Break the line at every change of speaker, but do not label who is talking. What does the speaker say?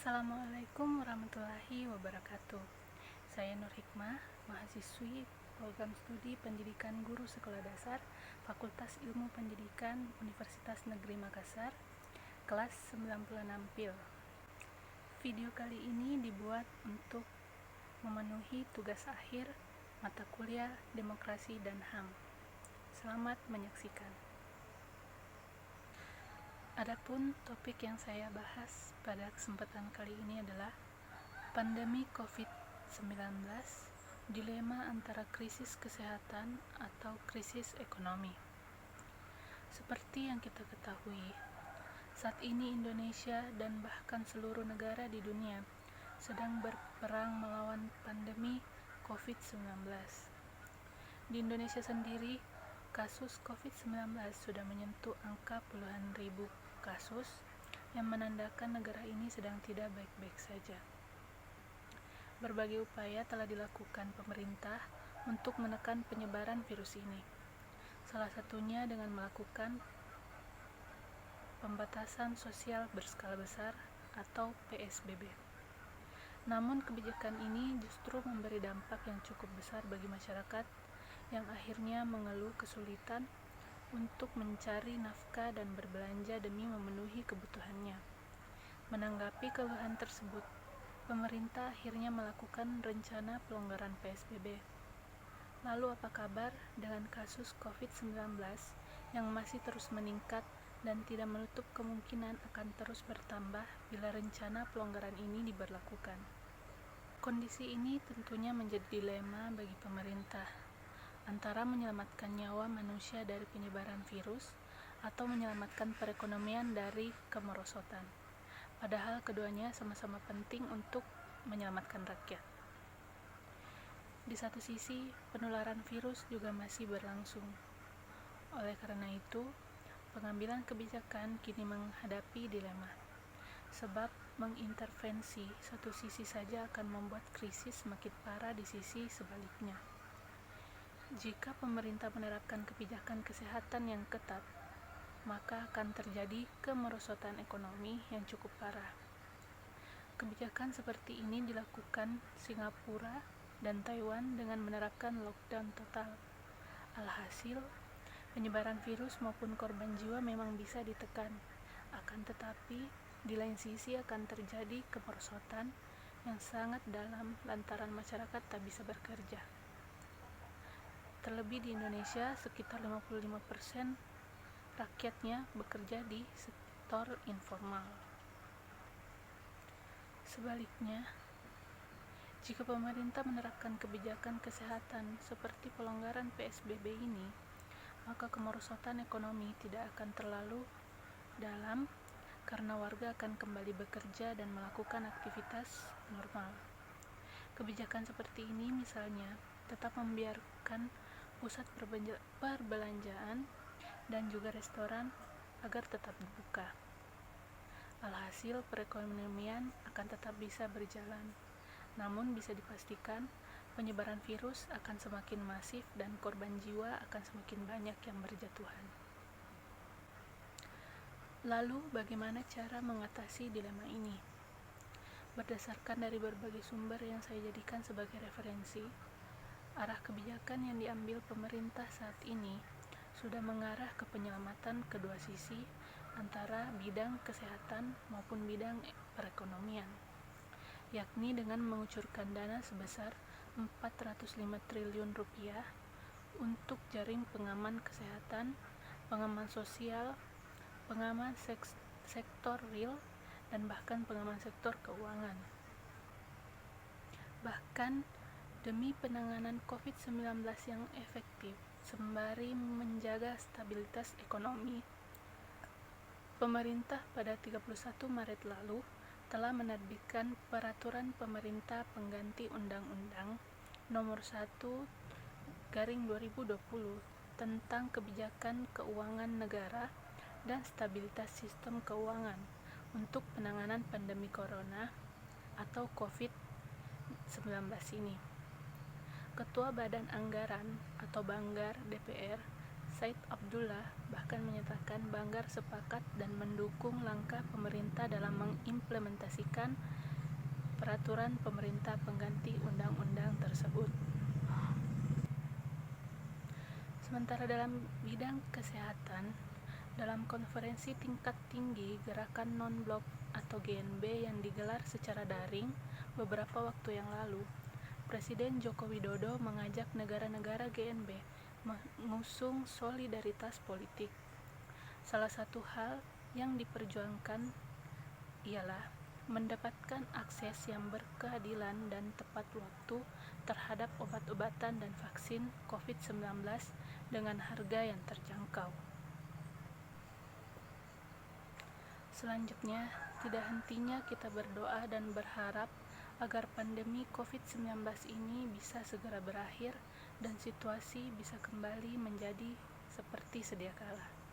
Assalamualaikum warahmatullahi wabarakatuh. Saya Nur Hikmah, mahasiswi Program Studi Pendidikan Guru Sekolah Dasar Fakultas Ilmu Pendidikan Universitas Negeri Makassar, kelas 96 PIL. Video kali ini dibuat untuk memenuhi tugas akhir mata kuliah Demokrasi dan HAM. Selamat menyaksikan. Adapun topik yang saya bahas pada kesempatan kali ini adalah pandemi COVID-19, dilema antara krisis kesehatan atau krisis ekonomi. Seperti yang kita ketahui, saat ini Indonesia dan bahkan seluruh negara di dunia sedang berperang melawan pandemi COVID-19. Di Indonesia sendiri, kasus COVID-19 sudah menyentuh angka puluhan ribu kasus yang menandakan negara ini sedang tidak baik-baik saja. Berbagai upaya telah dilakukan pemerintah untuk menekan penyebaran virus ini. Salah satunya dengan melakukan pembatasan sosial berskala besar atau PSBB. Namun kebijakan ini justru memberi dampak yang cukup besar bagi masyarakat yang akhirnya mengeluh kesulitan untuk mencari nafkah dan berbelanja demi memenuhi kebutuhannya. Menanggapi keluhan tersebut, pemerintah akhirnya melakukan rencana pelonggaran PSBB. Lalu apa kabar dengan kasus COVID-19 yang masih terus meningkat dan tidak menutup kemungkinan akan terus bertambah bila rencana pelonggaran ini diberlakukan? Kondisi ini tentunya menjadi dilema bagi pemerintah, antara menyelamatkan nyawa manusia dari penyebaran virus atau menyelamatkan perekonomian dari kemerosotan. Padahal keduanya sama-sama penting untuk menyelamatkan rakyat. Di satu sisi, penularan virus juga masih berlangsung. Oleh karena itu, pengambilan kebijakan kini menghadapi dilema. Sebab mengintervensi satu sisi saja akan membuat krisis semakin parah di sisi sebaliknya. Jika pemerintah menerapkan kebijakan kesehatan yang ketat, maka akan terjadi kemerosotan ekonomi yang cukup parah. Kebijakan seperti ini dilakukan Singapura dan Taiwan dengan menerapkan lockdown total. Alhasil, penyebaran virus maupun korban jiwa memang bisa ditekan. Akan tetapi, di lain sisi akan terjadi kemerosotan yang sangat dalam lantaran masyarakat tak bisa bekerja. Terlebih di Indonesia, sekitar 55% rakyatnya bekerja di sektor informal. Sebaliknya, jika pemerintah menerapkan kebijakan kesehatan seperti pelonggaran PSBB ini, maka kemerosotan ekonomi tidak akan terlalu dalam karena warga akan kembali bekerja dan melakukan aktivitas normal. Kebijakan seperti ini misalnya tetap membiarkan pusat perbelanjaan dan juga restoran agar tetap dibuka. Alhasil perekonomian akan tetap bisa berjalan. Namun bisa dipastikan penyebaran virus akan semakin masif dan korban jiwa akan semakin banyak yang berjatuhan. Lalu bagaimana cara mengatasi dilema ini? Berdasarkan dari berbagai sumber yang saya jadikan sebagai referensi, arah kebijakan yang diambil pemerintah saat ini sudah mengarah ke penyelamatan kedua sisi antara bidang kesehatan maupun bidang perekonomian, yakni dengan mengucurkan dana sebesar 405 triliun rupiah untuk jaring pengaman kesehatan, pengaman sosial, pengaman sektor real, dan bahkan pengaman sektor keuangan. Bahkan demi penanganan COVID-19 yang efektif, sembari menjaga stabilitas ekonomi, pemerintah pada 31 Maret lalu telah menerbitkan Peraturan Pemerintah Pengganti Undang-Undang Nomor 1/2020 tentang Kebijakan Keuangan Negara dan Stabilitas Sistem Keuangan untuk penanganan pandemi Corona atau COVID-19 ini. Ketua Badan Anggaran atau Banggar DPR, Said Abdullah bahkan menyatakan Banggar sepakat dan mendukung langkah pemerintah dalam mengimplementasikan peraturan pemerintah pengganti undang-undang tersebut. Sementara dalam bidang kesehatan, dalam konferensi tingkat tinggi Gerakan Non-Blok atau GNB yang digelar secara daring beberapa waktu yang lalu, Presiden Joko Widodo mengajak negara-negara GNB mengusung solidaritas politik. Salah satu hal yang diperjuangkan ialah mendapatkan akses yang berkeadilan dan tepat waktu terhadap obat-obatan dan vaksin COVID-19 dengan harga yang terjangkau. Selanjutnya, tidak hentinya kita berdoa dan berharap agar pandemi COVID-19 ini bisa segera berakhir dan situasi bisa kembali menjadi seperti sedia kala.